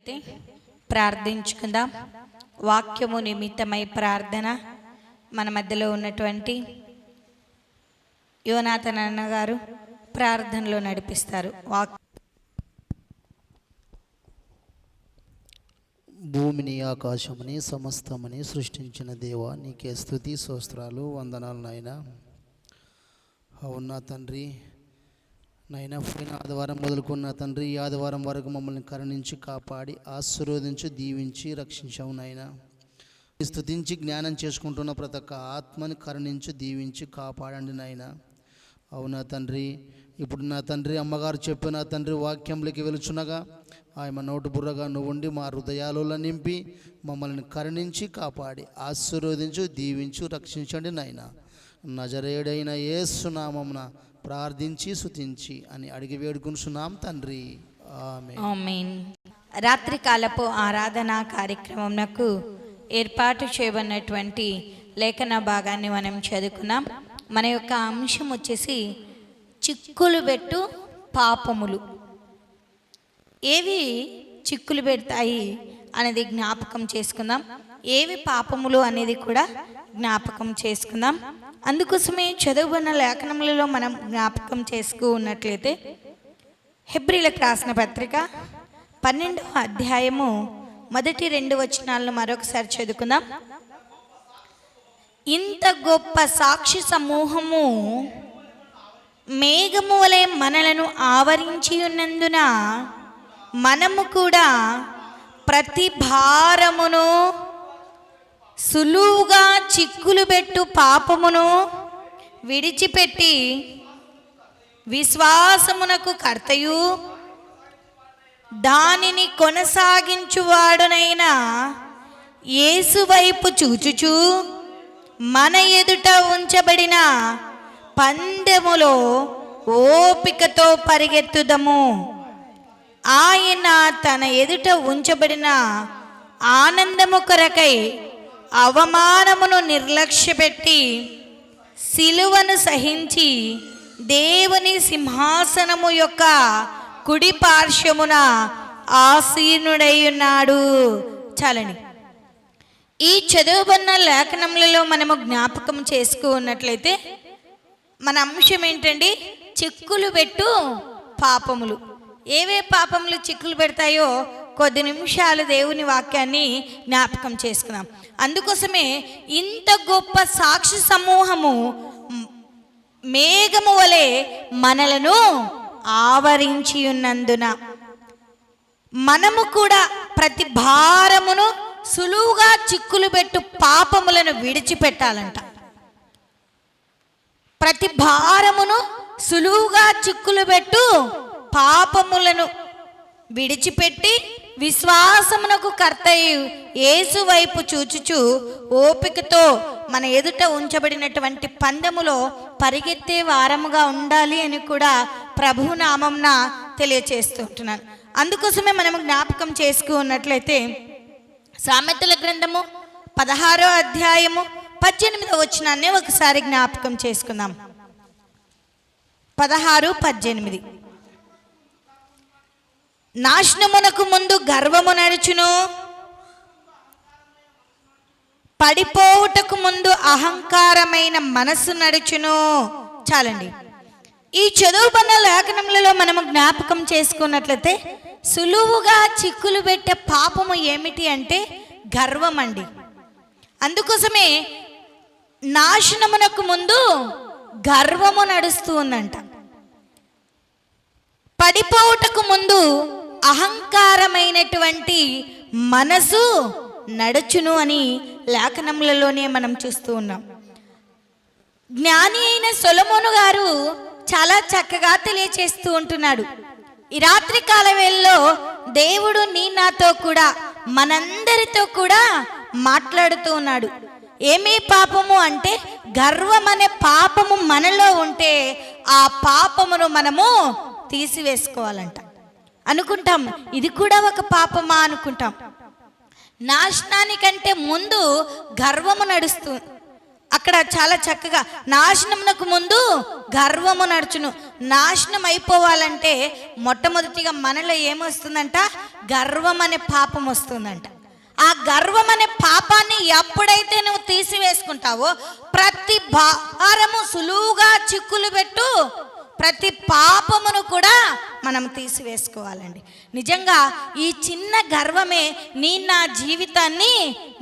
అయితే ప్రార్థించుకుందాం. వాక్యము నిమిత్తమై ప్రార్థన. మన మధ్యలో ఉన్నటువంటి యోనాథన్ అన్న గారు ప్రార్థనలో నడిపిస్తారు. భూమిని ఆకాశముని సమస్తముని సృష్టించిన దేవా, నీకే స్తుతి స్తోత్రాలు వందనాలు నాయనా. అవునా తండ్రి, నైనా పోయిన ఆదివారం మొదలుకున్న తండ్రి, ఈ ఆదివారం వరకు మమ్మల్ని కరుణించి కాపాడి ఆశీర్వదించి దీవించి రక్షించావు నాయనా. స్తుతించి జ్ఞానం చేసుకుంటున్న ప్రతి ఒక్క ఆత్మని కరుణించి దీవించి కాపాడండి నాయనా. అవునా తండ్రి, ఇప్పుడు నా తండ్రి అమ్మగారు చెప్పిన తండ్రి వాక్యంలోకి వెలుచునగా ఆయన నోటు బుర్రగా నువ్వు ఉండి మా హృదయాలలో నింపి మమ్మల్ని కరుణించి కాపాడి ఆశీర్వదించు దీవించు రక్షించండి నాయనా. నజరేయుడైన యేసు నామమున ప్రార్థించి స్తుతించి అని అడిగి వేడుకుంటున్నాం తండ్రి, ఆమేన్. రాత్రికాలపు ఆరాధనా కార్యక్రమంకు ఏర్పాటు చేయబడినటువంటి లేఖన భాగాన్ని మనం చదువుకున్నాం. మన యొక్క అంశం వచ్చేసి చిక్కులు పెట్టు పాపములు. ఏవి చిక్కులు పెడతాయి అనేది జ్ఞాపకం చేసుకుందాం. ఏవి పాపములు అనేది కూడా జ్ఞాపకం చేసుకుందాం. అందుకోసమే చదువుకున్న లేఖనములలో మనం జ్ఞాపకం చేసుకున్నట్లయితే హెబ్రీలకు రాసిన పత్రిక 12వ అధ్యాయము మొదటి 2 వచనాలను మరొకసారి చదువుకుందాం. ఇంత గొప్ప సాక్షి సమూహము మేఘము వలె మనలను ఆవరించి ఉన్నందున మనము కూడా ప్రతి భారమును సులువుగా చిక్కులు పెట్టు పాపమును విడిచిపెట్టి విశ్వాసమునకు కర్తయు దానిని కొనసాగించువాడునైన యేసు వైపు చూచుచు మన ఎదుట ఉంచబడిన పందెములో ఓపికతో పరిగెత్తుదము. ఆయన తన ఎదుట ఉంచబడిన ఆనందము కొరకై అవమానమును నిర్లక్ష్యపెట్టి సిలువను సహించి దేవుని సింహాసనము యొక్క కుడి పార్శ్వమున ఆసీనుడై ఉన్నాడు. చాలండి. ఈ చదువుబడిన లేఖనములలో మనము జ్ఞాపకం చేసుకున్నట్లయితే మన అంశం ఏంటండి? చిక్కులు పెట్టు పాపములు. ఏవే పాపములు చిక్కులు పెడతాయో కొద్ది నిమిషాలు దేవుని వాక్యాన్ని జ్ఞాపకం చేసుకున్నాం. అందుకోసమే ఇంత గొప్ప సాక్షి సమూహము మేఘము వలె మనలను ఆవరించి ఉన్నందున మనము కూడా ప్రతి భారమును సులువుగా చిక్కులు పెట్టు పాపములను విడిచిపెట్టాలంట. ప్రతి భారమును సులువుగా చిక్కులు పెట్టు పాపములను విడిచిపెట్టి విశ్వాసమునకు కర్తయు యేసు వైపు చూచుచు ఓపికతో మన ఎదుట ఉంచబడినటువంటి పందెములో పరిగెత్తే వారముగా ఉండాలి అని కూడా ప్రభువు నామంన తెలియచేస్తుంటున్నాను. అందుకోసమే మనము జ్ఞాపకం చేసుకున్నట్లయితే సామెతల గ్రంథము 16వ అధ్యాయము 18వ వచనాన్ని ఒకసారి జ్ఞాపకం చేసుకుందాం. 16:18. నాశనమునకు ముందు గర్వము నడుచును, పడిపోవుటకు ముందు అహంకారమైన మనస్సు నడుచును. చాలండి. ఈ చదువుబడిన లేఖనములలో మనము జ్ఞాపకం చేసుకున్నట్లయితే సులువుగా చిక్కులు పెట్టే పాపము ఏమిటి అంటే గర్వం అండి. అందుకోసమే నాశనమునకు ముందు గర్వము నడుస్తూ ఉందంట. పడిపోవుటకు ముందు అహంకారమైనటువంటి మనసు నడుచును అని లేఖనములలోనే మనం చూస్తూ ఉన్నాం. జ్ఞాని అయిన సొలొమోను గారు చాలా చక్కగా తెలియచేస్తూ ఉంటున్నాడు. ఈ రాత్రి కాల వేళలో దేవుడు నీ నాతో కూడా మనందరితో కూడా మాట్లాడుతూ ఉన్నాడు. ఏమీ పాపము అంటే గర్వం అనే పాపము మనలో ఉంటే ఆ పాపమును మనము తీసివేసుకోవాలంట. అనుకుంటాం ఇది కూడా ఒక పాపమా అనుకుంటాం. నాశనానికంటే ముందు గర్వము నడుస్తూ అక్కడ చాలా చక్కగా నాశనమునకు ముందు గర్వము నడుచును. నాశనం అయిపోవాలంటే మొట్టమొదటిగా మనలో ఏమొస్తుందంట? గర్వం అనే పాపం వస్తుందంట. ఆ గర్వం అనే పాపాన్ని ఎప్పుడైతే నువ్వు తీసివేసుకుంటావో ప్రతి భారము సులువుగా చిక్కులు పెట్టు ప్రతి పాపమును కూడా మనం తీసివేసుకోవాలండి. నిజంగా ఈ చిన్న గర్వమే నా జీవితాన్ని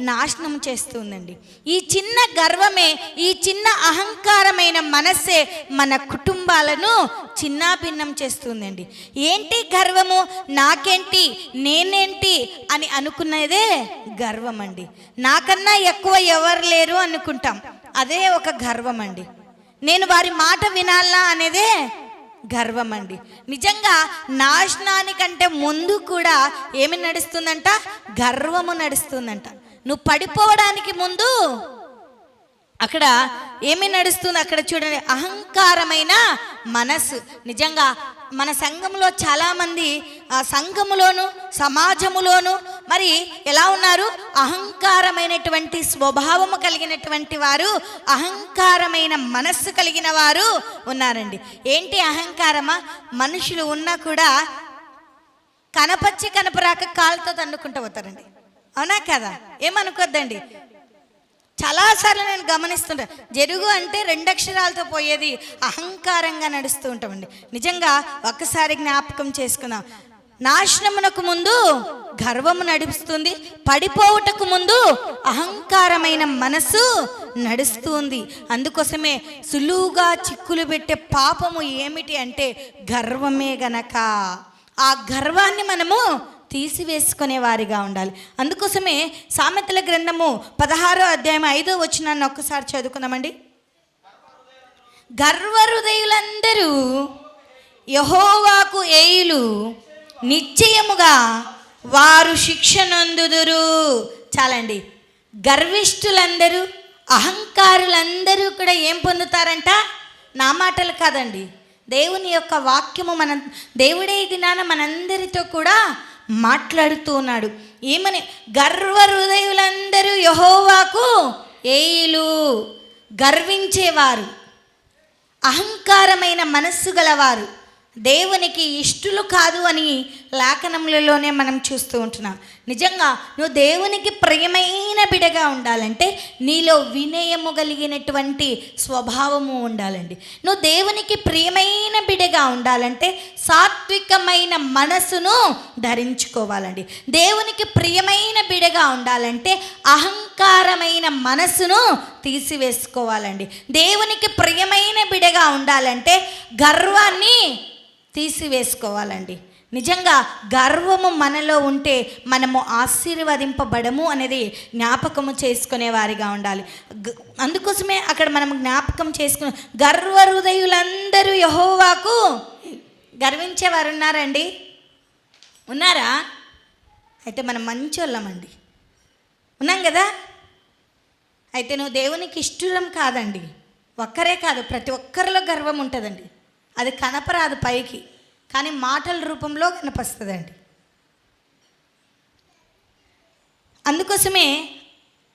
నాశనం చేస్తుందండి. ఈ చిన్న గర్వమే, ఈ చిన్న అహంకారమైన మనస్సే మన కుటుంబాలను చిన్నాభిన్నం చేస్తుందండి. ఏంటి గర్వము? నాకేంటి, నేనేంటి అని అనుకునేదే గర్వం అండి. నాకన్నా ఎక్కువ ఎవరు లేరు అనుకుంటాం, అదే ఒక గర్వం అండి. నేను వారి మాట వినాలా అనేదే గర్వం అండి. నిజంగా నాశనానికంటే ముందు కూడా ఏమి నడుస్తుందంట? గర్వము నడుస్తుందంట. నువ్వు పడిపోవడానికి ముందు అక్కడ ఏమి నడుస్తుంది? అక్కడ చూడండి, అహంకారమైన మనసు. నిజంగా మన సంఘంలో చాలామంది సంఘములోను సమాజములోను మరి ఎలా ఉన్నారు? అహంకారమైనటువంటి స్వభావము కలిగినటువంటి వారు, అహంకారమైన మనస్సు కలిగిన వారు ఉన్నారండి. ఏంటి అహంకారమా? మనుషులు ఉన్నా కూడా కనపచ్చి కనపరాక కాళ్ళతో తన్నుకుంటూ పోతారండి. అవునా కదా? ఏమనుకోద్దండి. చాలాసార్లు నేను గమనిస్తుంటా, జరుగు అంటే 2 అక్షరాలతో పోయేది అహంకారంగా నడుస్తూ ఉంటామండి. నిజంగా ఒక్కసారి జ్ఞాపకం చేసుకుందాం. నాశనమునకు ముందు గర్వము నడుస్తుంది, పడిపోవుటకు ముందు అహంకారమైన మనసు నడుస్తుంది. అందుకోసమే సులువుగా చిక్కులు పెట్టే పాపము ఏమిటి అంటే గర్వమే గనక. ఆ గర్వాన్ని మనము తీసివేసుకునే వారిగా ఉండాలి. అందుకోసమే సామెతల గ్రంథము 16వ అధ్యాయం 5వ వచనాన్ని ఒక్కసారి చదువుకుందామండి. గర్వహృదయులందరూ యెహోవాకు ఏయులు, నిశ్చయముగా వారు శిక్ష నొందుదురు. చాలండి. గర్విష్ఠులందరూ, అహంకారులందరూ కూడా ఏం పొందుతారంట? నా మాటలు కాదండి, దేవుని యొక్క వాక్యము. దేవుడే ఈ దినాన మనందరితో కూడా మాట్లాడుతూ ఉన్నాడు. ఏమని? గర్వ హృదయులందరూ యెహోవాకు ఏయులు. గర్వించేవారు, అహంకారమైన మనస్సు గలవారు దేవునికి ఇష్టలు కాదు అని లేఖనములలోనే మనం చూస్తూ ఉంటున్నాం. నిజంగా నువ్వు దేవునికి ప్రియమైన బిడగా ఉండాలంటే నీలో వినయము కలిగినటువంటి స్వభావము ఉండాలండి. నువ్వు దేవునికి ప్రియమైన బిడగా ఉండాలంటే సాత్వికమైన మనసును ధరించుకోవాలండి. దేవునికి ప్రియమైన బిడగా ఉండాలంటే అహంకారమైన మనసును తీసివేసుకోవాలండి. దేవునికి ప్రియమైన బిడగా ఉండాలంటే గర్వాన్ని తీసివేసుకోవాలండి. నిజంగా గర్వము మనలో ఉంటే మనము ఆశీర్వదింపబడము అనేది జ్ఞాపకము చేసుకునే వారిగా ఉండాలి. అందుకోసమే అక్కడ మనం జ్ఞాపకం చేసుకుని, గర్వ హృదయులందరూ యెహోవాకు. గర్వించేవారు ఉన్నారండి? ఉన్నారా? అయితే మనం మంచోళ్ళమండి. ఉన్నాం కదా? అయితే నువ్వు దేవునికి ఇష్టం కాదండి. ఒక్కరే కాదు, ప్రతి ఒక్కరిలో గర్వం ఉంటుందండి. అది కనపరాదు పైకి, కానీ మాటల రూపంలో కనిపిస్తుందండి. అందుకోసమే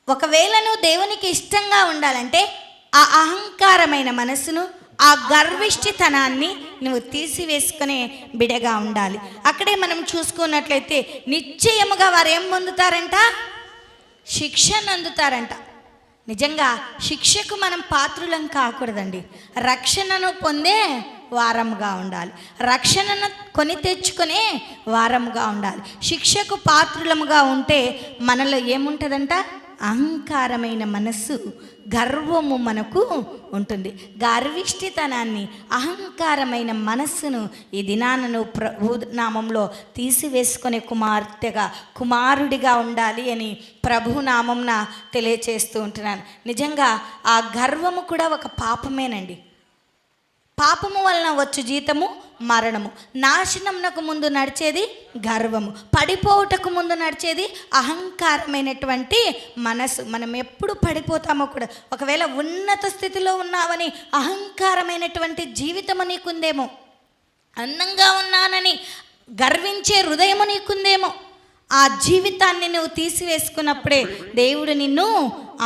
ఒకవేళ నువ్వు దేవునికి ఇష్టంగా ఉండాలంటే ఆ అహంకారమైన మనసును, ఆ గర్విష్ఠితనాన్ని నువ్వు తీసివేసుకునే బిడగా ఉండాలి. అక్కడే మనం చూసుకున్నట్లయితే నిశ్చయముగా వారు ఏం పొందుతారంట? శిక్షను అందుతారంట. నిజంగా శిక్షకు మనం పాత్రులం కాకూడదండి. రక్షణను పొందే వారముగా ఉండాలి. రక్షణను కొని తెచ్చుకునే వారముగా ఉండాలి. శిక్షకు పాత్రులముగా ఉంటే మనలో ఏముంటుందంట? అహంకారమైన మనస్సు, గర్వము మనకు ఉంటుంది. గర్విష్ఠితనాన్ని, అహంకారమైన మనస్సును ఈ దినాలను ప్రభు నామంలో తీసివేసుకునే కుమారుడిగా ఉండాలి అని ప్రభు నామంన తెలియచేస్తూ ఉంటున్నాను. నిజంగా ఆ గర్వము కూడా ఒక పాపమేనండి. పాపము వలన వచ్చు జీతము మరణము. నాశనమునకు ముందు నడిచేది గర్వము, పడిపోవుటకు ముందు నడిచేది అహంకారమైనటువంటి మనసు. మనం ఎప్పుడు పడిపోతామో కూడా, ఒకవేళ ఉన్నత స్థితిలో ఉన్నావని అహంకారమైనటువంటి జీవితము నీకుందేమో, అందంగా ఉన్నానని గర్వించే హృదయము నీకుందేమో, ఆ జీవితాన్ని నువ్వు తీసివేసుకున్నప్పుడే దేవుడు నిన్ను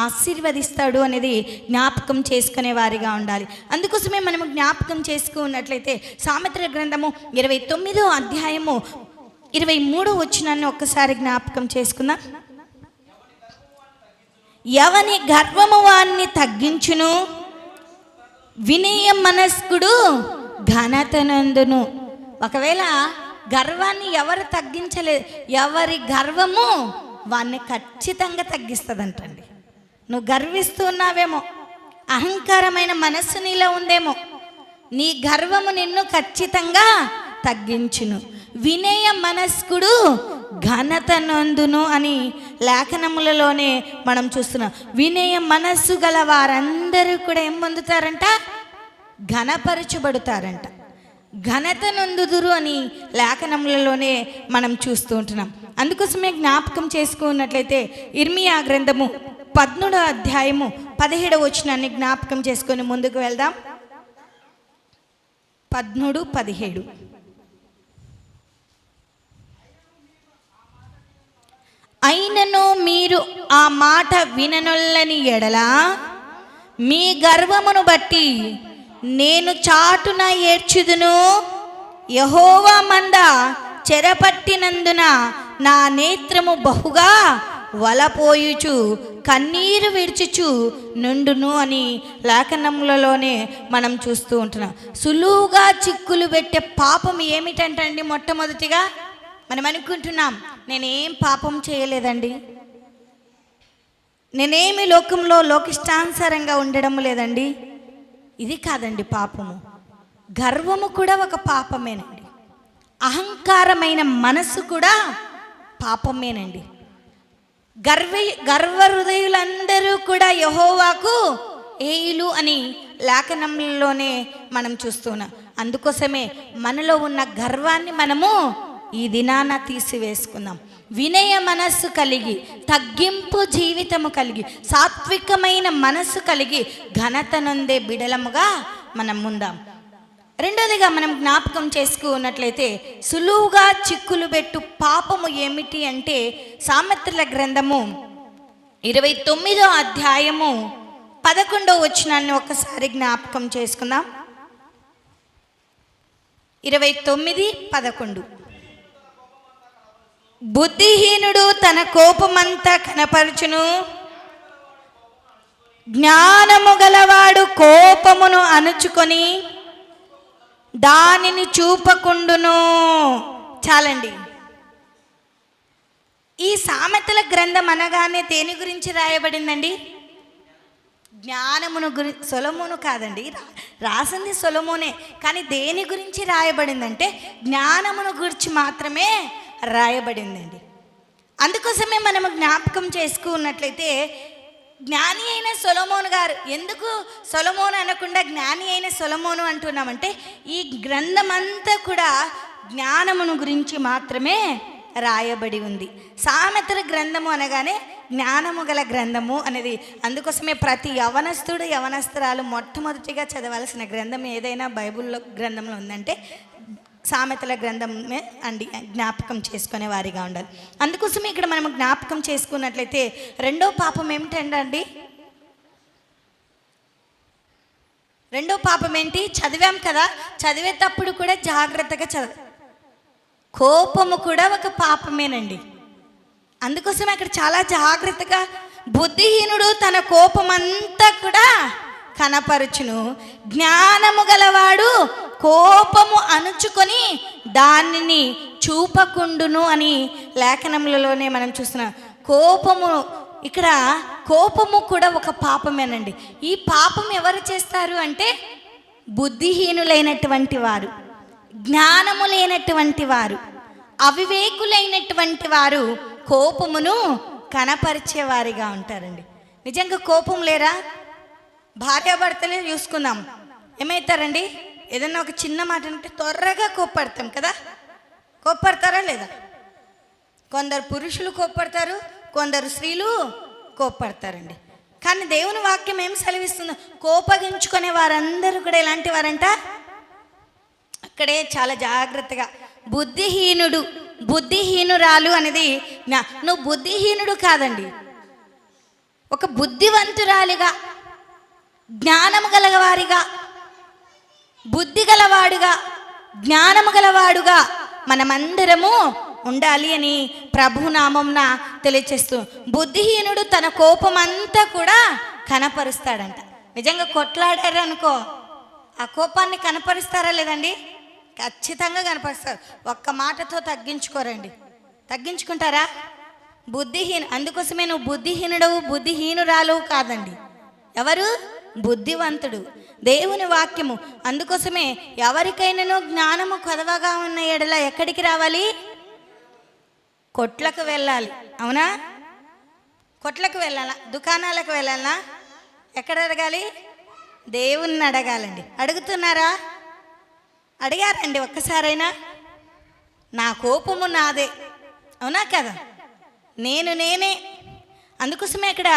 ఆశీర్వదిస్తాడు అనేది జ్ఞాపకం చేసుకునే వారిగా ఉండాలి. అందుకోసమే మనము జ్ఞాపకం చేసుకున్నట్లయితే సామెతల గ్రంథము 29వ అధ్యాయము 23 వచనాన్ని ఒక్కసారి జ్ఞాపకం చేసుకుందాం. ఎవని గర్వము వాణ్ణి తగ్గించును, వినయ మనస్కుడు ఘనతనందును. ఒకవేళ గర్వాన్ని ఎవరు తగ్గించలేదు, ఎవరి గర్వము వాణ్ణి ఖచ్చితంగా తగ్గిస్తుందంటండి. నువ్వు గర్విస్తూ ఉన్నావేమో, అహంకారమైన మనస్సు నీలో ఉందేమో, నీ గర్వము నిన్ను ఖచ్చితంగా తగ్గించును. వినయ మనస్కుడు ఘనతనందును అని లేఖనములలోనే మనం చూస్తున్నాం. వినయ మనస్సు గల వారందరూ కూడా ఏం పొందుతారంట? ఘనపరచబడతారంట, ఘనత నొందుదురు అని లేఖనములలోనే మనం చూస్తూ ఉంటున్నాం. అందుకోసమే జ్ఞాపకం చేసుకున్నట్లయితే ఇర్మియా గ్రంథము 13వ అధ్యాయము 17వ వచనాన్ని జ్ఞాపకం చేసుకొని ముందుకు వెళ్దాం. 13:17. అయినను మీరు ఆ మాట విననొల్లని ఎడల మీ గర్వమును బట్టి నేను చాటున ఏడ్చుదును. యెహోవా మంద చెరపట్టినందున నా నేత్రము బహుగా వలపోయుచు కన్నీరు విడిచుచు నుండును అని లేఖనములలోనే మనం చూస్తూ ఉంటున్నాం. సులువుగా చిక్కులు పెట్టే పాపం ఏమిటంటండి? మొట్టమొదటిగా మనం అనుకుంటున్నాం, నేనేం పాపం చేయలేదండి, నేనేమి లోకంలో లోకిష్టానుసారంగా ఉండడం లేదండి. ఇది కాదండి పాపము. గర్వము కూడా ఒక పాపమేనండి. అహంకారమైన మనసు కూడా పాపమేనండి. గర్వ హృదయులందరూ కూడా యెహోవాకు ఏయులు అని లేఖనంలోనే మనం చూస్తున్నాం. అందుకోసమే మనలో ఉన్న గర్వాన్ని మనము ఈ దినాన తీసివేసుకుందాం. వినయ మనస్సు కలిగి, తగ్గింపు జీవితము కలిగి, సాత్వికమైన మనస్సు కలిగి ఘనత నొందే బిడలముగా మనం ఉందాం. రెండోదిగా మనం జ్ఞాపకం చేసుకున్నట్లయితే సులువుగా చిక్కులు పెట్టు పాపము ఏమిటి అంటే సామెతల గ్రంథము 29వ అధ్యాయము 11వ వచనాన్ని ఒకసారి జ్ఞాపకం చేసుకుందాం. 29:11. బుద్ధిహీనుడు తన కోపమంతా కనపరచును, జ్ఞానము గలవాడు కోపమును అణుచుకొని దానిని చూపకుండును. చాలండి. ఈ సామెతల గ్రంథం అనగానే దేని గురించి రాయబడిందండి? జ్ఞానమును గురించి. సొలొమోను కాదండి, రాసింది సొలొమోనే, కానీ దేని గురించి రాయబడిందంటే జ్ఞానమును గురించి మాత్రమే రాయబడిందండి. అందుకోసమే మనము జ్ఞాపకం చేసుకున్నట్లయితే జ్ఞాని అయిన సొలొమోను గారు, ఎందుకు సొలొమోను అనకుండా జ్ఞాని అయిన సొలొమోను అంటున్నామంటే ఈ గ్రంథమంతా కూడా జ్ఞానమును గురించి మాత్రమే రాయబడి ఉంది. సామెతల గ్రంథము అనగానే జ్ఞానము గల గ్రంథము అనేది. అందుకోసమే ప్రతి యవనస్తుడు యవనస్తురాలు మొట్టమొదటిగా చదవాల్సిన గ్రంథం ఏదైనా బైబిల్లో గ్రంథంలో ఉందంటే సామెతల గ్రంథమే అండి, జ్ఞాపకం చేసుకునే వారిగా ఉండాలి. అందుకోసమే ఇక్కడ మనం జ్ఞాపకం చేసుకున్నట్లయితే రెండో పాపం ఏమిటండి? రెండో పాపం ఏంటి? చదివాం కదా, చదివేటప్పుడు కూడా జాగ్రత్తగా కోపము కూడా ఒక పాపమేనండి. అందుకోసం అక్కడ చాలా జాగ్రత్తగా బుద్ధిహీనుడు తన కోపమంతా కూడా కనపరచును, జ్ఞానము గలవాడు కోపము అణుచుకొని దానిని చూపకుండును అని లేఖనములలోనే మనం చూస్తున్నాం. కోపము, ఇక్కడ కోపము కూడా ఒక పాపమేనండి. ఈ పాపం ఎవరు చేస్తారు అంటే బుద్ధిహీనులైనటువంటి వారు, జ్ఞానము లేనటువంటి వారు, అవివేకులైనటువంటి వారు కోపమును కనపరిచేవారిగా ఉంటారండి. నిజంగా కోపం లేరా? భార్యాభర్తలే చూసుకుందాం, ఏమవుతారండి? ఏదన్నా ఒక చిన్న మాట అంటే త్వరగా కోప్పడతాం కదా. కోప్పడతారా లేదా? కొందరు పురుషులు కోప్పడతారు, కొందరు స్త్రీలు కోప్పడతారండి. కానీ దేవుని వాక్యం ఏం సెలవిస్తుందో, కోపగించుకునే వారందరూ కూడా ఎలాంటి వారంట? అక్కడే చాలా జాగ్రత్తగా బుద్ధిహీనుడు, బుద్ధిహీనురాలు అనేది నువ్వు బుద్ధిహీనుడు కాదండి, ఒక బుద్ధివంతురాలిగా, జ్ఞానము గలవారిగా, బుద్ధి గలవాడుగా, జ్ఞానము గలవాడుగా మనమందరము ఉండాలి అని ప్రభునామంన తెలియచేస్తూ, బుద్ధిహీనుడు తన కోపం అంతా కూడా కనపరుస్తాడంట. నిజంగా కొట్లాడారు అనుకో, ఆ కోపాన్ని కనపరుస్తారా లేదండి? ఖచ్చితంగా కనపరుస్తారు. ఒక్క మాటతో తగ్గించుకోరండి. తగ్గించుకుంటారా? అందుకోసమే నువ్వు బుద్ధిహీనుడవు, బుద్ధిహీనురాలు కాదండి. ఎవరు? బుద్ధివంతుడు, దేవుని వాక్యము. అందుకోసమే ఎవరికైనానో జ్ఞానము కొదవగా ఉన్న ఎడల ఎక్కడికి రావాలి? కొట్లకు వెళ్ళాలి. అవునా? కొట్లకు వెళ్ళాలా? దుకాణాలకు వెళ్ళాలా? ఎక్కడ అడగాలి? దేవుణ్ణి అడగాలండి. అడుగుతున్నారా? అడిగారండి ఒక్కసారైనా? నా కోపము నాదే, అవునా కదా? నేనే. అందుకోసమే అక్కడ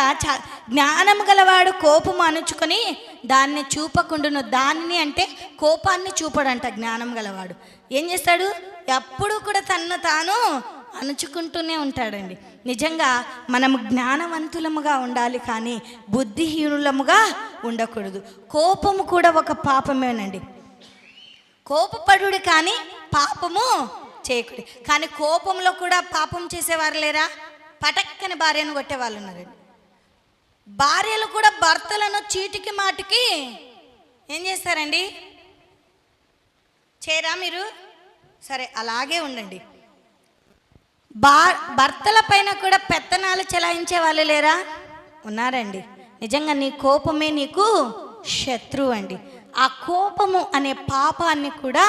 జ్ఞానము గలవాడు కోపము అణుచుకొని దాన్ని చూపకుండును. దానిని అంటే కోపాన్ని చూపడంట. జ్ఞానం గలవాడు ఏం చేస్తాడు? ఎప్పుడు కూడా తన్ను తాను అణుచుకుంటూనే ఉంటాడండి. నిజంగా మనము జ్ఞానవంతులముగా ఉండాలి, కానీ బుద్ధిహీనులముగా ఉండకూడదు. కోపము కూడా ఒక పాపమేనండి. కోపపడుడు కానీ పాపము చేయకూడదు. కానీ కోపంలో కూడా పాపం చేసేవారు లేరా? పటక్కని భార్యను కొట్టే వాళ్ళు ఉన్నారండి. భార్యలు కూడా భర్తలను చీటికి మాటికి ఏం చేస్తారండి? చేయరా మీరు? సరే, అలాగే ఉండండి. భర్తల పైన కూడా పెత్తనాలు చెలాయించే వాళ్ళు లేరా? ఉన్నారండి. నిజంగా నీ కోపమే నీకు శత్రువు అండి. ఆ కోపము అనే పాపాన్ని కూడా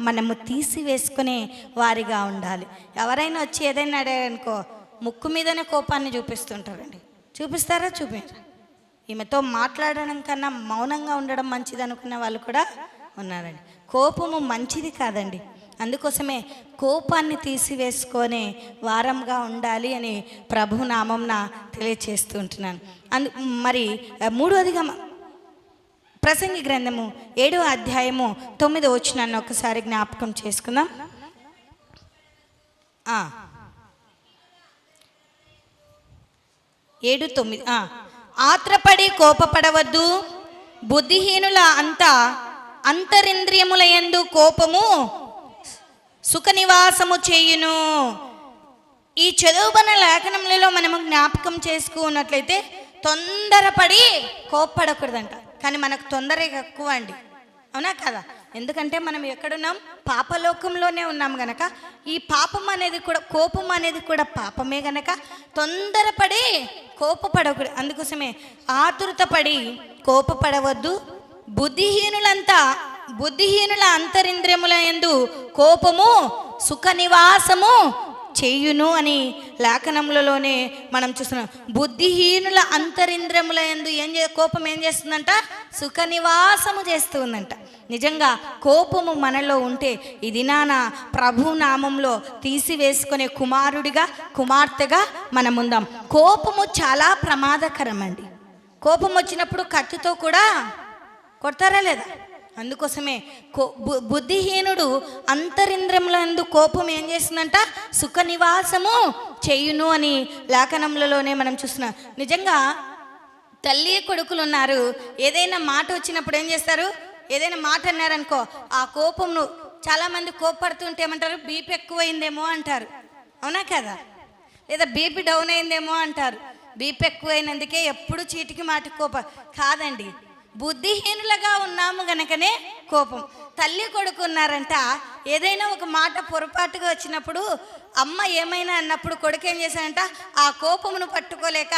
మనము తీసివేసుకునే వారిగా ఉండాలి. ఎవరైనా వచ్చి ఏదైనా అడిగారనుకో, ముక్కు మీదనే కోపాన్ని చూపిస్తుంటారండి. చూపిస్తారా? చూపించరా? ఈమెతో మాట్లాడడం కన్నా మౌనంగా ఉండడం మంచిది అనుకునే వాళ్ళు కూడా ఉన్నారండి. కోపము మంచిది కాదండి. అందుకోసమే కోపాన్ని తీసివేసుకొని వారంగా ఉండాలి అని ప్రభు నామంన తెలియచేస్తూ ఉంటున్నాను. మరి మూడవదిగా ప్రసంగి గ్రంథము 7వ అధ్యాయము 9వ వచనాన్ని ఒకసారి జ్ఞాపకం చేసుకుందాం. 7:9 ఆత్రపడి కోపపడవద్దు, బుద్ధిహీనుల అంతరింద్రియముల యందు కోపము సుఖ నివాసము చేయును. ఈ చదువుబడిన లేఖనములలో మనము జ్ఞాపకం చేసుకున్నట్లయితే తొందరపడి కోప్పడకూడదంట. కానీ మనకు తొందర ఎక్కువ అండి, అవునా కదా? ఎందుకంటే మనం ఎక్కడున్నాం? పాపలోకంలోనే ఉన్నాం గనక ఈ పాపం అనేది కూడా, కోపం అనేది కూడా పాపమే గనక తొందరపడి కోపపడకూడదు. అందుకోసమే ఆతురతపడి కోపపడవద్దు, బుద్ధిహీనుల అంతరింద్రియముల యందు కోపము సుఖ నివాసము చేయును అని లేఖనములలోనే మనం చూస్తున్నాం. బుద్ధిహీనుల అంతరింద్రియముల యందు కోపం ఏం చేస్తుందంట? సుఖ నివాసము చేస్తూ ఉందంట. నిజంగా కోపము మనలో ఉంటే ఈ దినాన ప్రభు నామంలో తీసివేసుకునే కుమారుడిగా, కుమార్తెగా మనం ఉందాం. కోపము చాలా ప్రమాదకరం అండి. కోపం వచ్చినప్పుడు కత్తితో కూడా కొడతారా లేదా? అందుకోసమే బుద్ధిహీనుడు అంతరింద్రియములందు కోపం ఏం చేస్తుందంట? సుఖ నివాసము చేయును అని లేఖనములలోనే మనం చూస్తున్నాం. నిజంగా తల్లి కొడుకులు ఉన్నారు, ఏదైనా మాట వచ్చినప్పుడు ఏం చేస్తారు? ఏదైనా మాట అన్నారనుకో, ఆ కోపంను చాలామంది కోపడుతుంటే ఏమంటారు? బీపీ ఎక్కువైందేమో అంటారు, అవునా కదా? లేదా బీపీ డౌన్ అయిందేమో అంటారు. బీపీ ఎక్కువైనందుకే ఎప్పుడు చీటికి మాటికి కోపం కాదండి. బుద్ధిహీనులుగా ఉన్నాము గనకనే కోపం. తల్లి కొడుకు ఉన్నారంట, ఏదైనా ఒక మాట పొరపాటుగా వచ్చినప్పుడు అమ్మ ఏమైనా అన్నప్పుడు కొడుకు ఏం చేశాడంట? ఆ కోపమును పట్టుకోలేక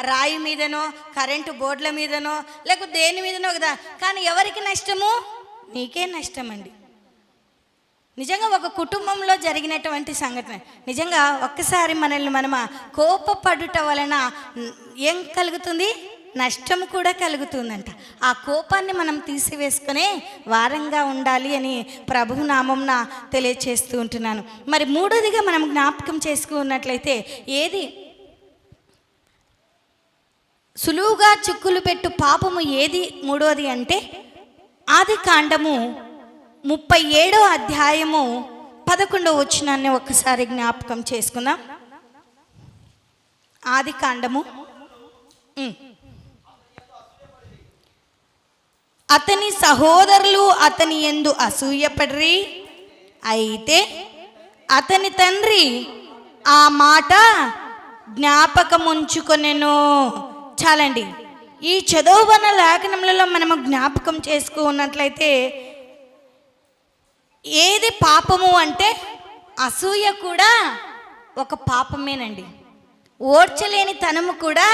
రాయి మీదనో, కరెంటు బోర్డుల మీదనో, లేకపోతే దేని మీదనో కదా. కానీ ఎవరికి నష్టము? నీకే నష్టం అండి. నిజంగా ఒక కుటుంబంలో జరిగినటువంటి సంఘటన. నిజంగా ఒక్కసారి మనల్ని కోపపడుట వలన ఏం కలుగుతుంది? నష్టం కూడా కలుగుతుందంట. ఆ కోపాన్ని మనం తీసివేసుకునే వారంగా ఉండాలి అని ప్రభు నామంన తెలియచేస్తూ ఉంటున్నాను. మరి మూడోదిగా మనం జ్ఞాపకం చేసుకున్నట్లయితే ఏది సులువుగా చిక్కులు పెట్టు పాపము ఏది? మూడోది అంటే ఆదికాండము 37వ అధ్యాయము 11వ వచనాన్ని ఒక్కసారి జ్ఞాపకం చేసుకుందాం. ఆదికాండము అతని సహోదరులు అతని యందు అసూయపడిరి, అయితే అతని తండ్రి ఆ మాట జ్ఞాపకం ఉంచుకొనెను. చాలండి. ఈ చదువుకున్న లేఖనములలో మనము జ్ఞాపకం చేసుకున్నట్లయితే ఏది పాపము అంటే అసూయ కూడా ఒక పాపమేనండి. ఓర్చలేని తనము కూడా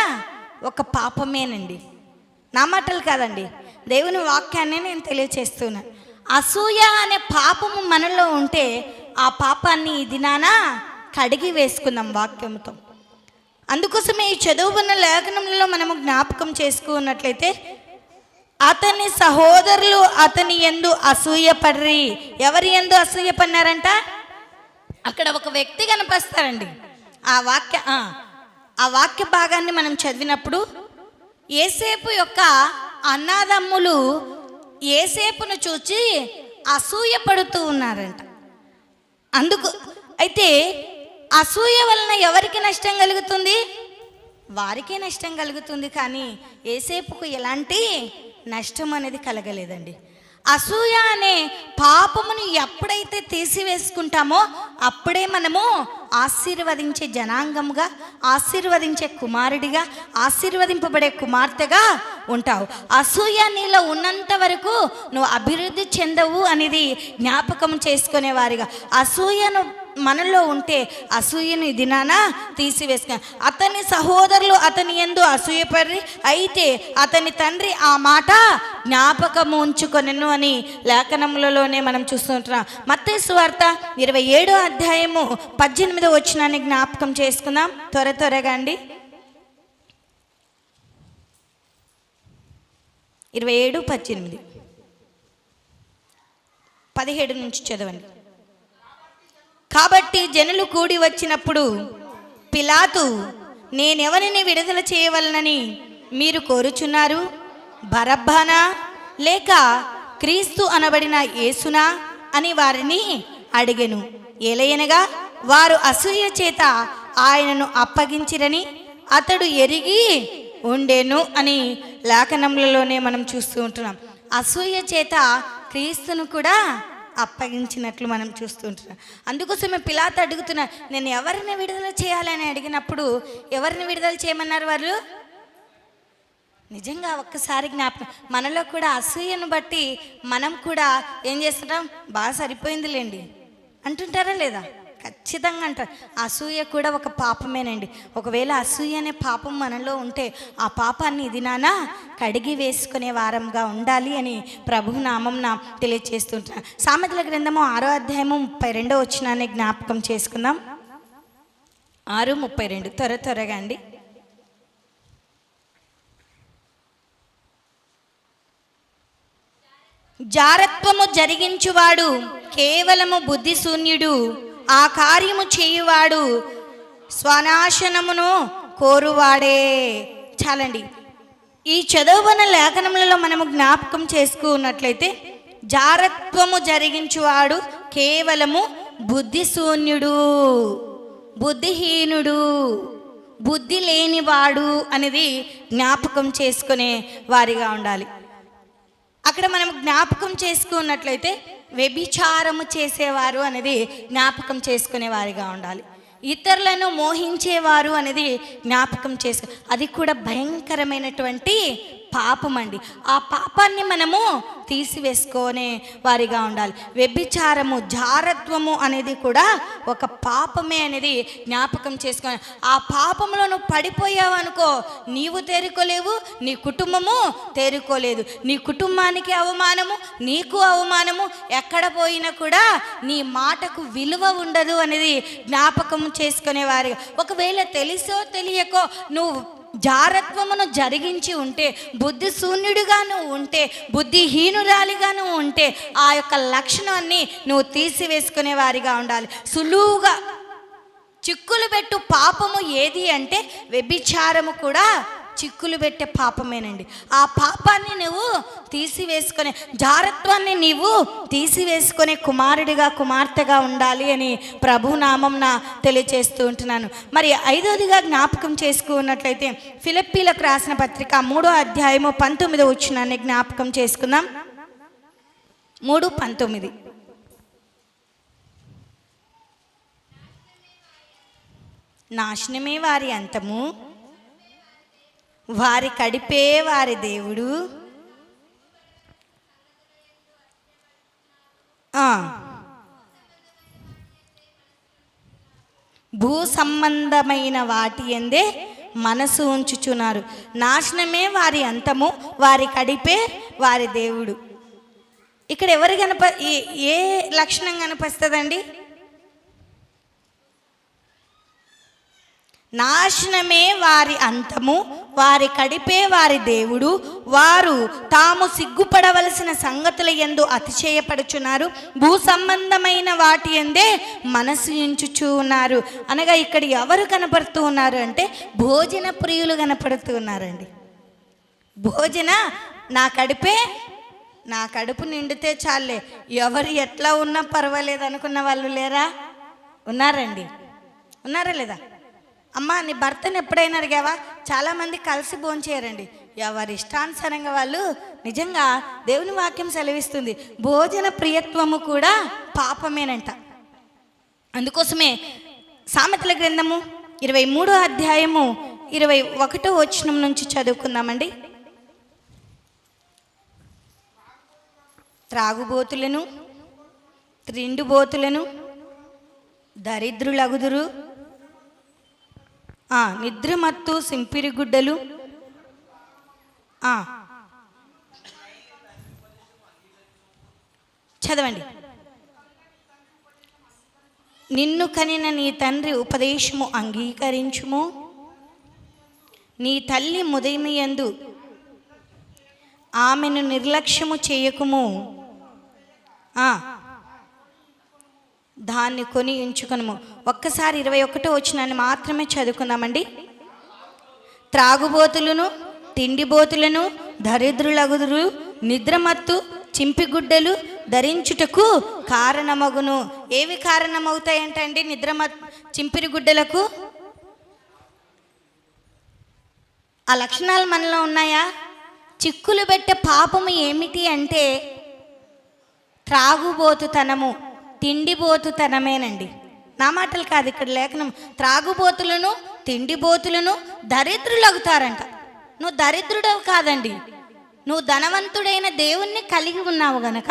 ఒక పాపమేనండి. నా మాటలు కాదండి, దేవుని వాక్యాన్ని నేను తెలియచేస్తున్నాను. అసూయ అనే పాపము మనలో ఉంటే ఆ పాపాన్ని ఈ దినాన కడిగి వేసుకుందాం వాక్యంతో. అందుకోసమే ఈ చదువుకున్న లేఖనంలో మనము జ్ఞాపకం చేసుకున్నట్లయితే అతని సహోదరులు అతని యందు అసూయపడ్రి. ఎవరి యందు అసూయపడినారంట? అక్కడ ఒక వ్యక్తి కనిపిస్తారండి. ఆ వాక్య భాగాన్ని మనం చదివినప్పుడు యోసేపు యొక్క అన్నదమ్ములు యోసేపును చూచి అసూయపడుతూ ఉన్నారంట. అయితే అసూయ వలన ఎవరికి నష్టం కలుగుతుంది? వారికే నష్టం కలుగుతుంది, కానీ యోసేపుకు ఎలాంటి నష్టం అనేది కలగలేదండి. అసూయ అనే పాపమును ఎప్పుడైతే తీసివేసుకుంటామో అప్పుడే మనము ఆశీర్వదించే జనాంగముగా, ఆశీర్వదించే కుమారుడిగా, ఆశీర్వదింపబడే కుమార్తెగా ఉంటావు. అసూయ నీలో ఉన్నంత వరకు నువ్వు అభివృద్ధి చెందవు అనేది జ్ఞాపకం చేసుకునేవారిగా. అసూయను మనలో ఉంటే అసూయను దినాన తీసివేసుకుని అతని సహోదరులు అతని యందు అసూయపడి అయితే అతని తండ్రి ఆ మాట జ్ఞాపకము ఉంచుకొనెను అని లేఖనములలోనే మనం చూస్తుంటున్నాం. మత్తయి సువార్త 27వ అధ్యాయము 18వ వచనాన్ని జ్ఞాపకం చేసుకుందాం. త్వరగా అండి. 27:18 17 నుంచి చదవండి. కాబట్టి జనులు కూడి వచ్చినప్పుడు పిలాతు, నేనెవరిని విడుదల చేయవలనని మీరు కోరుచున్నారు? బరబ్బనా లేక క్రీస్తు అనబడిన యేసునా అని వారిని అడిగెను. ఏలయనగా వారు అసూయ చేత ఆయనను అప్పగించిరని అతడు ఎరిగి ఉండెను అని లేఖనములలోనే మనం చూస్తూ ఉంటున్నాం. అసూయ చేత క్రీస్తును కూడా అప్పగించినట్లు మనం చూస్తుంటున్నాం. అందుకోసమే పిలాతు అడుగుతున్నా, నేను ఎవరిని విడుదల చేయాలని అడిగినప్పుడు ఎవరిని విడుదల చేయమన్నారు వాళ్ళు? నిజంగా ఒక్కసారి జ్ఞాపకం, మనలో కూడా అసూయను బట్టి మనం కూడా ఏం చేస్తుంటాం? బాగా సరిపోయిందిలేండి అంటుంటారా లేదా? ఖచ్చితంగా అంటారు. అసూయ కూడా ఒక పాపమేనండి. ఒకవేళ అసూయ అనే పాపం మనలో ఉంటే ఆ పాపాన్ని ఇది నాన్న కడిగి వేసుకునే వారంగా ఉండాలి అని ప్రభు నామంన తెలియజేస్తుంటున్నాను. సామెతల గ్రంథము 6వ అధ్యాయము 32వ వచనాన్ని జ్ఞాపకం చేసుకుందాం. 6:32 త్వరగా అండి. జారత్వము జరిగించువాడు కేవలము బుద్ధిశూన్యుడు, ఆ కార్యము చేయువాడు స్వనాశనమును కోరువాడే. చాలండి. ఈ చదువున లేఖనములలో మనము జ్ఞాపకం చేసుకున్నట్లయితే జారత్వము జరిగించువాడు కేవలము బుద్ధిశూన్యుడు, బుద్ధిహీనుడు, బుద్ధి లేనివాడు అనేది జ్ఞాపకం చేసుకునే వారిగా ఉండాలి. అక్కడ మనం జ్ఞాపకం చేసుకున్నట్లయితే వ్యభిచారము చేసేవారు అనేది జ్ఞాపకం చేసుకునే వారిగా ఉండాలి. ఇతరులను మోహించేవారు అనేది జ్ఞాపకం చేసుకో, అది కూడా భయంకరమైనటువంటి పాపం అండి. ఆ పాపాన్ని మనము తీసివేసుకునే వారిగా ఉండాలి. వ్యభిచారము, జారత్వము అనేది కూడా ఒక పాపమే అనేది జ్ఞాపకం చేసుకొని, ఆ పాపంలో నువ్వు పడిపోయావు అనుకో, నీవు తేరుకోలేవు, నీ కుటుంబము తేరుకోలేదు. నీ కుటుంబానికి అవమానము, నీకు అవమానము, ఎక్కడ పోయినా కూడా నీ మాటకు విలువ ఉండదు అనేది జ్ఞాపకం చేసుకునేవారిగా. ఒకవేళ తెలుసో తెలియకో నువ్వు జారత్వమును జరిగించి ఉంటే, బుద్ధి శూన్యుడిగా నువ్వు ఉంటే, బుద్ధిహీనురాలిగా నువ్వు ఉంటే, ఆ యొక్క లక్షణాన్ని నువ్వు తీసివేసుకునే వారిగా ఉండాలి. సులువుగా చిక్కులు పెట్టు పాపము ఏది అంటే వ్యభిచారము కూడా చిక్కులు పెట్టే పాపమేనండి. ఆ పాపాన్ని నువ్వు తీసివేసుకునే, జారత్వాన్ని నీవు తీసివేసుకునే కుమారుడిగా, కుమార్తెగా ఉండాలి అని ప్రభునామంన తెలియచేస్తూ ఉంటున్నాను. మరి 5వదిగా జ్ఞాపకం చేసుకున్నట్లయితే ఫిలిప్పీలకు రాసిన పత్రిక 3వ అధ్యాయము 19వ వచనాన్ని జ్ఞాపకం చేసుకుందాం. 3:19 నాశనమే వారి అంతము, వారి కడిపే వారి దేవుడు. భూ సంబంధమైన వాటి యందే మనసు ఉంచుచున్నారు. నాశనమే వారి అంతము, వారి కడిపే వారి దేవుడు. ఇక్కడ ఎవరు ఏ లక్షణం కనిపిస్తుందండి? నాశనమే వారి అంతము, వారి కడిపే వారి దేవుడు. వారు తాము సిగ్గుపడవలసిన సంగతుల యందు అతిశయపడుచున్నారు. భూ సంబంధమైన వాటి యందే మనసు ఉంచుచూ ఉన్నారు. అనగా ఇక్కడ ఎవరు కనపడుతూ ఉన్నారు అంటే భోజన ప్రియులు కనపడుతూ ఉన్నారండి. నా కడుపు నిండితే చాలే, ఎవరు ఎట్లా ఉన్నా పర్వాలేదు అనుకున్న వాళ్ళు లేరా? ఉన్నారా లేదా? అమ్మా, నీ భర్తను ఎప్పుడైనా అడిగావా? చాలామంది కలిసి భోంచేయరండి, ఎవరి ఇష్టానుసారంగా వాళ్ళు. నిజంగా దేవుని వాక్యం సెలవిస్తుంది, భోజన ప్రియత్వము కూడా పాపమేనంట. అందుకోసమే సామెతల గ్రంథము 23వ అధ్యాయము 21వ వచనం నుంచి చదువుకుందామండి. త్రాగుబోతులను, త్రిండుబోతులను, దరిద్రులగుదురు, నిద్రమత్తు సింపిరిగుడ్డలు, చదవండి. నిన్ను కనిన నీ తండ్రి ఉపదేశము అంగీకరించుము, నీ తల్లి ముదయమియందు ఆమెను నిర్లక్ష్యము చేయకుము, దాన్ని కొని ఉంచుకొనుము. ఒక్కసారి 21వ వచనాన్ని మాత్రమే చదువుకుందామండి. త్రాగుబోతులను, తిండిబోతులను, దరిద్రులగుదురు, నిద్రమత్తు చింపిగుడ్డలు ధరించుటకు కారణమగును. ఏవి కారణమవుతాయంటండి చింపిరి గుడ్డలకు? ఆ లక్షణాలు మనలో ఉన్నాయా? చిక్కులు పెట్టే పాపము ఏమిటి అంటే త్రాగుబోతుతనము, తిండిబోతుతనమేనండి. నా మాటలు కాదు, ఇక్కడ లేఖనం. త్రాగుబోతులను, తిండిబోతులను దరిద్రులవుతారంట. నువ్వు దరిద్రుడవు కాదండి, నువ్వు ధనవంతుడైన దేవుణ్ణి కలిగి ఉన్నావు గనక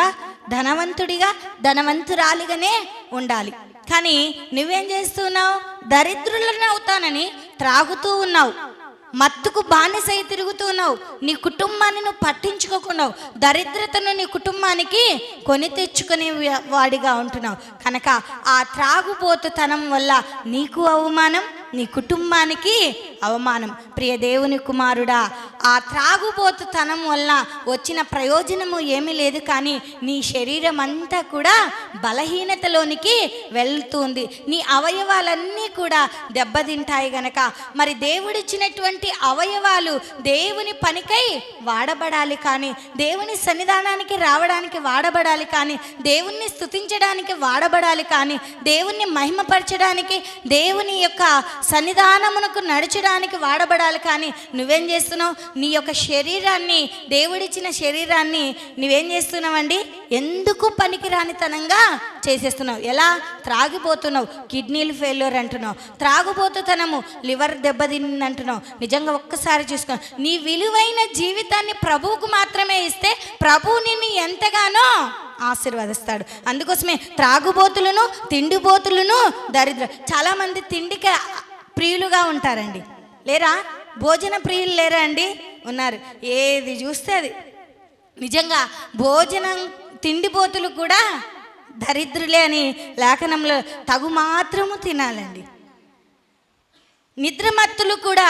ధనవంతురాలిగానే ఉండాలి. కానీ నువ్వేం చేస్తున్నావు? దరిద్రులను అవుతానని త్రాగుతూ ఉన్నావు, మత్తుకు బానిసై తిరుగుతున్నావు, నీ కుటుంబాన్ని నువ్వు పట్టించుకోకున్నావు, దరిద్రతను నీ కుటుంబానికి కొని తెచ్చుకునే వాడిగా ఉంటున్నావు. కనుక ఆ త్రాగుబోతుతనం వల్ల నీకు అవమానం, నీ కుటుంబానికి అవమానం. ప్రియ దేవుని కుమారుడా, ఆ త్రాగుబోతుతనం వల్ల వచ్చిన ప్రయోజనము ఏమీ లేదు, కానీ నీ శరీరం అంతా కూడా బలహీనతలోనికి వెళ్తుంది, నీ అవయవాలన్నీ కూడా దెబ్బతింటాయి గనక మరి దేవుడిచ్చినటువంటి అవయవాలు దేవుని పనికై వాడబడాలి, కానీ దేవుని సన్నిధానానికి రావడానికి వాడబడాలి, కానీ దేవుణ్ణి స్తుతించడానికి వాడబడాలి, కానీ దేవుణ్ణి మహిమపరచడానికి, దేవుని యొక్క సన్నిధానమునకు నడచడానికి వాడబడాలి. కానీ నువ్వేం చేస్తున్నావు? నీ యొక్క శరీరాన్ని, దేవుడిచ్చిన శరీరాన్ని నువ్వేం చేస్తున్నావండి? ఎందుకు పనికిరానితనంగా చేసేస్తున్నావు. ఎలా? త్రాగిపోతున్నావు, కిడ్నీలు ఫెయిల్యూర్ అంటున్నావు, త్రాగుబోతుతనము, లివర్ దెబ్బతింది అంటున్నావు. నిజంగా ఒక్కసారి చూసుకో, నీ విలువైన జీవితాన్ని ప్రభువుకు మాత్రమే ఇస్తే ప్రభువు నిన్ను ఎంతగానో ఆశీర్వదిస్తాడు. అందుకోసమే త్రాగుబోతులను, తిండిబోతులను, చాలామంది తిండికి ప్రియులుగా ఉంటారండి, లేరా? భోజన ప్రియులు లేరా అండి? ఉన్నారు. ఏది చూస్తే అది. నిజంగా భోజనం తిండిబోతులు కూడా దరిద్రులే అని లేఖనంలో తగు మాత్రము తినాలండి. నిద్రమత్తులు కూడా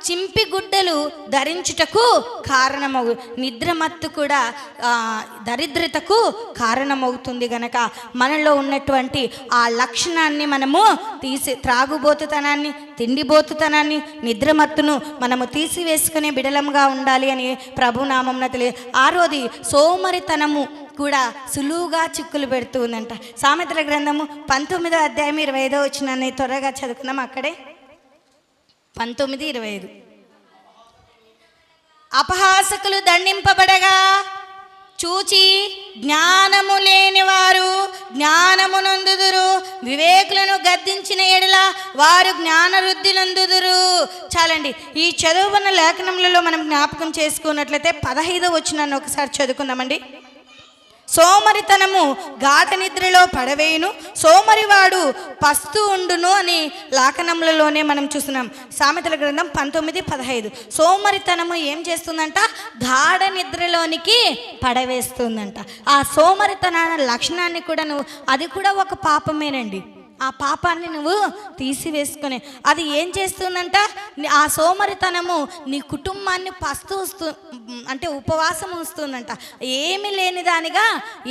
చింపిగుడ్డలు ధరించుటకు కారణమవు. నిద్రమత్తు కూడా దరిద్రతకు కారణమవుతుంది గనక మనలో ఉన్నటువంటి ఆ లక్షణాన్ని మనము త్రాగుబోతుతనాన్ని, తిండిబోతుతనాన్ని, నిద్రమత్తును మనము తీసివేసుకునే బిడలంగా ఉండాలి అని ప్రభునామంలో ఆరోది సోమరితనము కూడా సులువుగా చిక్కులు పెడుతూ ఉందంట. సామెతల గ్రంథము 19వ అధ్యాయం 25వ వచనాన్ని త్వరగా చదువుకుందాం. అక్కడే 19:25. అపహాసకులు దండింపబడగా చూచి జ్ఞానము లేనివారు జ్ఞానము నొందుదురు, వివేకులను గద్దించిన ఎడల వారు జ్ఞానవృద్ధి నొందుదురు. చాలండి, ఈ చదువుకున్న లేఖనములలో మనం జ్ఞాపకం చేసుకున్నట్లయితే 15వ వచనాన్ని ఒకసారి చదువుకుందామండి. సోమరితనము గాఢ నిద్రలో పడవేయును, సోమరివాడు పస్తు ఉండును అని లేఖనములలోనే మనం చూస్తున్నాం. సామెతల గ్రంథం 19:15. సోమరితనము ఏం చేస్తుందంట? గాఢ నిద్రలోనికి పడవేస్తుందంట. ఆ సోమరితన లక్షణాన్ని కూడా అది కూడా ఒక పాపమేనండి. ఆ పాపాన్ని నువ్వు తీసివేసుకునే అది ఏం చేస్తుందంట? ఆ సోమరితనము నీ కుటుంబాన్ని అంటే ఉపవాసం ఉంచుతుందంట. ఏమీ లేని దానిగా,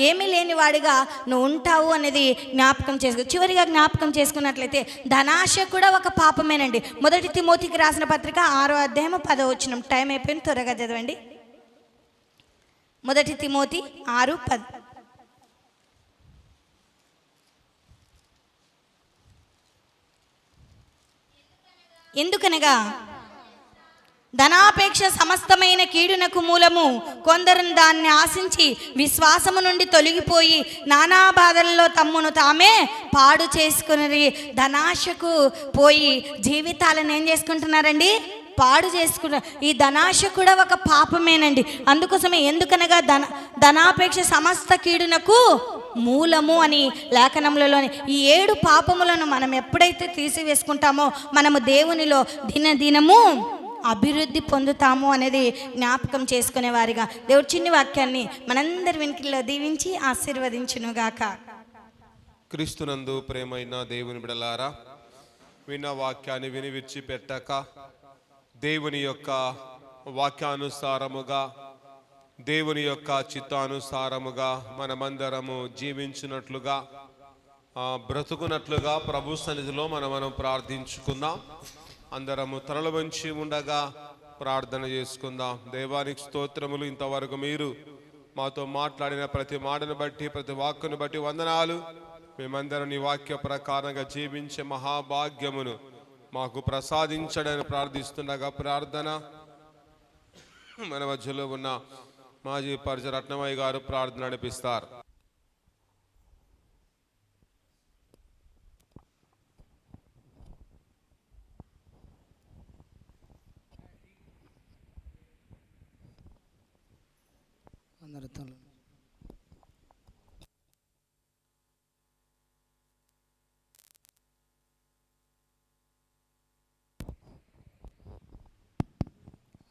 ఏమీ లేని వాడిగా నువ్వు ఉంటావు అనేది జ్ఞాపకం చేసుకో. చివరిగా జ్ఞాపకం చేసుకున్నట్లయితే ధనాశ కూడా ఒక పాపమేనండి. 1 తిమోతికి రాసిన పత్రిక 6వ అధ్యాయం 10వ వచనం. టైం అయిపోయింది, త్వరగా చదవండి. 1 తిమోతి 6:10. ఎందుకనగా ధనాపేక్ష సమస్తమైన కీడునకు మూలము, కొందరు దాన్ని ఆశించి విశ్వాసము నుండి తొలగిపోయి నానా బాధల్లో తమ్మును తామే పాడు చేసుకుని ధనాశకు పోయి జీవితాలను ఏం చేసుకుంటున్నారండి? పాడు చేసుకున్నారు. ఈ ధనాశ కూడా ఒక పాపమేనండి. అందుకోసమే ఎందుకనగా ధనాపేక్ష సమస్త కీడునకు మూలము అని లేఖనములలోని ఈ 7 పాపములను మనం ఎప్పుడైతే తీసివేసుకుంటామో మనము దేవునిలో దినదినము అభివృద్ధి పొందుతాము అనేది జ్ఞాపకం చేసుకునే వారిగా దేవుడి చిన్ని వాక్యాన్ని మనందరి వెనుకల్లో దీవించి ఆశీర్వదించునుగాక. క్రీస్తునందు ప్రేమైన దేవుని బిడలారా, విన్న వాక్యాన్ని విని విడిచిపెట్టక దేవుని యొక్క వాక్యానుసారముగా, దేవుని యొక్క చిత్తానుసారముగా మనమందరము జీవించినట్లుగా, బ్రతుకున్నట్లుగా ప్రభు సన్నిధిలో మనం ప్రార్థించుకుందాం. అందరము తలలు వంచి ఉండగా ప్రార్థన చేసుకుందాం. దేవానికి స్తోత్రములు. ఇంతవరకు మీరు మాతో మాట్లాడిన ప్రతి మాటను బట్టి, ప్రతి వాక్కును బట్టి వందనాలు. మేమందరం నీ వాక్య ప్రకారంగా జీవించే మహాభాగ్యమును మాకు ప్రసాదించడని ప్రార్థిస్తుండగా ప్రార్థన మన మధ్యలో ఉన్న మాజీ పరిచయ రత్నమయ్య గారు ప్రార్థన నడిపిస్తారు.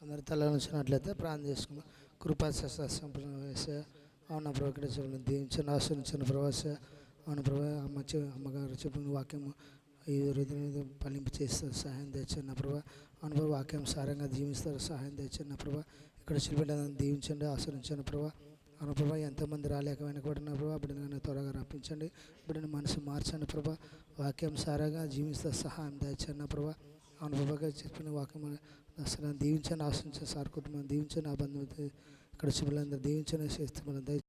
అందరి తల ఉంచినట్లయితే ప్రార్థన చేసుకున్నాం. కృపా సంపూర్ణ అవున ప్రభు ఇక్కడ దీవించిన ఆశ్రయించిన ప్రవాస అవున ప్రభు అమ్మగారు చెప్పిన వాక్యం ఈ హృదయం పలింపు చేస్తారు, సహాయం తెచ్చండి నా ప్రభు. అవున ప్రభు వాక్యం సారంగా జీవిస్తారు, సహాయం తెచ్చండి నా ప్రభు. ఇక్కడ శిల్పేటని దీవించండి, ఆశ్రయించండి ప్రభు. అవున ప్రభు ఎంతమంది రాలేకమైన కూడా నా ప్రభు బిడ్డను త్వరగా రప్పించండి, బిడ్డను మనసు మార్చండి ప్రభు. వాక్యం సారంగా జీవిస్తారు, సహాయం తెచ్చండి నా ప్రభు. అవున ప్రభు చెప్పిన వాక్యం అసలు దీవించండి, ఆశించండి, సార్ కుటుంబాన్ని దీవించండి, ఆ బంధువులు ఇక్కడ శుభ్రంగా దీవించండి, చేస్తే